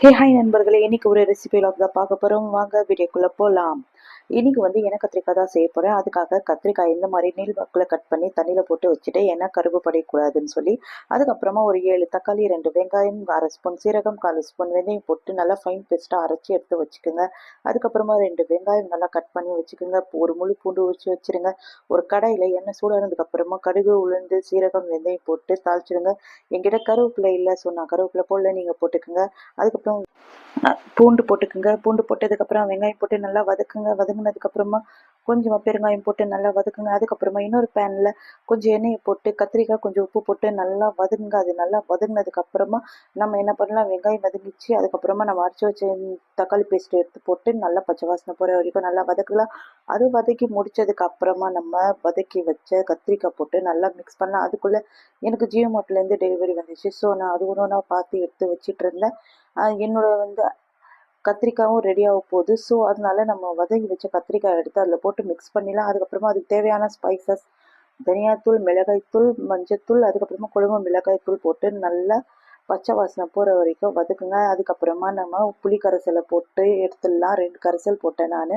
Hey hi நண்பர்களே, இன்னைக்கு ஒரு ரெசிபி வ்ளாக் தான் பார்க்க போகிறோம். வாங்க வீடியோக்குள்ளே போகலாம். இன்னைக்கு எண்ணெய் கத்திரிக்காய் தான் செய்ய போகிறேன். அதுக்காக கத்திரிக்காய் இந்த மாதிரி நீள் வாக்கில் கட் பண்ணி தண்ணியில் போட்டு வச்சுட்டு எண்ணெய் கருப்பு படிக்கூடாதுன்னு சொல்லி அதுக்கப்புறமா ஒரு 7 தக்காளி, 2 வெங்காயம், 1/2 ஸ்பூன் சீரகம், 1/4 ஸ்பூன் வெந்தயம் போட்டு நல்லா ஃபைன் பேஸ்ட்டாக அரைச்சி எடுத்து வச்சுக்கோங்க. அதுக்கப்புறமா 2 வெங்காயம் நல்லா கட் பண்ணி வச்சுக்கோங்க. ஒரு முழு பூண்டு உரிச்சு வச்சுருங்க. ஒரு கடாயில் எண்ணெய் சூடானதுக்கப்புறமா கடுகு, உளுந்து, சீரகம், வெந்தயம் போட்டு தாளிச்சிடுங்க. என்கிட்ட கருவேப்பிலை இல்லை, ஸோ நான் கருவேப்பிலை போடல, நீங்கள் போட்டுக்கோங்க. அதுக்கப்புறம் பூண்டு போட்டுக்குங்க. பூண்டு போட்டதுக்கப்புறம் வெங்காயம் போட்டு நல்லா வதக்குங்க. வதங்கினதுக்கப்புறமா கொஞ்சமாக பெருங்காயம் போட்டு நல்லா வதக்குங்க. அதுக்கப்புறமா இன்னொரு பேனில் கொஞ்சம் எண்ணெயை போட்டு கத்திரிக்காய் கொஞ்சம் உப்பு போட்டு நல்லா வதங்குங்க. அது நல்லா வதங்கினதுக்கப்புறமா நம்ம என்ன பண்ணலாம், வெங்காயம் வதங்கிச்சு. அதுக்கப்புறமா நம்ம அரைச்சி வச்ச தக்காளி பேஸ்ட் எடுத்து போட்டு நல்லா பச்சை வாசனை போகிற வரைக்கும் நல்லா வதக்கலாம். அது வதக்கி முடிச்சதுக்கு அப்புறமா நம்ம வதக்கி வச்ச கத்திரிக்காய் போட்டு நல்லா மிக்ஸ் பண்ணலாம். அதுக்குள்ளே எனக்கு ஜியோ மார்ட்லேருந்து டெலிவரி வந்துச்சு. ஸோ நான் அது ஒன்று பார்த்து எடுத்து வச்சிட்டு இருந்தேன். என்னோட கத்திரிக்காயும் ரெடி ஆக போகுது. ஸோ அதனால நம்ம வதக்கி வச்ச கத்திரிக்காய் எடுத்து அதில் போட்டு மிக்ஸ் பண்ணிடலாம். அதுக்கப்புறமா அதுக்கு தேவையான ஸ்பைசஸ் தனியாத்தூள், மிளகாய்த்தூள், மஞ்சத்தூள், அதுக்கப்புறமா குழம்பு மிளகாய்த்தூள் போட்டு நல்லா பச்சை வாசனை போகிற வரைக்கும் வதக்குங்க. அதுக்கப்புறமா நம்ம புளி கரைசலை போட்டு எடுத்துடலாம். 2 கரைசல் போட்டேன் நான்.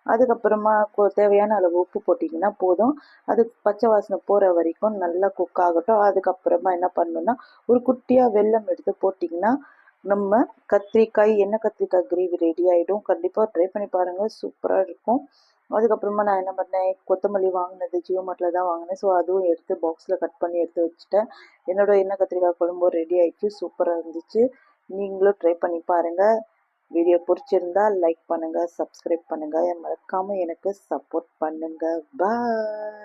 அதுக்கப்புறமா தேவையான அளவு உப்பு போட்டிங்கன்னா போதும். அது பச்சை வாசனை போகிற வரைக்கும் நல்லா குக் ஆகட்டும். அதுக்கப்புறமா என்ன பண்ணணுன்னா, ஒரு குட்டியாக வெல்லம் எடுத்து போட்டிங்கன்னா நம்ம எண்ணெய் கத்திரிக்காய் கிரேவி ரெடி ஆகிடும். கண்டிப்பாக ட்ரை பண்ணி பாருங்கள், சூப்பராக இருக்கும். அதுக்கப்புறமா நான் என்ன பண்ணேன், கொத்தமல்லி வாங்கினது ஜியோ மார்ட்டில் தான் வாங்கினேன். ஸோ அதுவும் எடுத்து பாக்ஸில் கட் பண்ணி எடுத்து வச்சுட்டேன். என்னோட எண்ணெய் கத்திரிக்காய் குழம்பும் ரெடி ஆகிடுச்சு, சூப்பராக இருந்துச்சு. நீங்களும் ட்ரை பண்ணி பாருங்கள். வீடியோ பிடிச்சிருந்தா லைக் பண்ணுங்கள், சப்ஸ்கிரைப் பண்ணுங்கள், மறக்காமல் எனக்கு சப்போர்ட் பண்ணுங்கள். பாய்.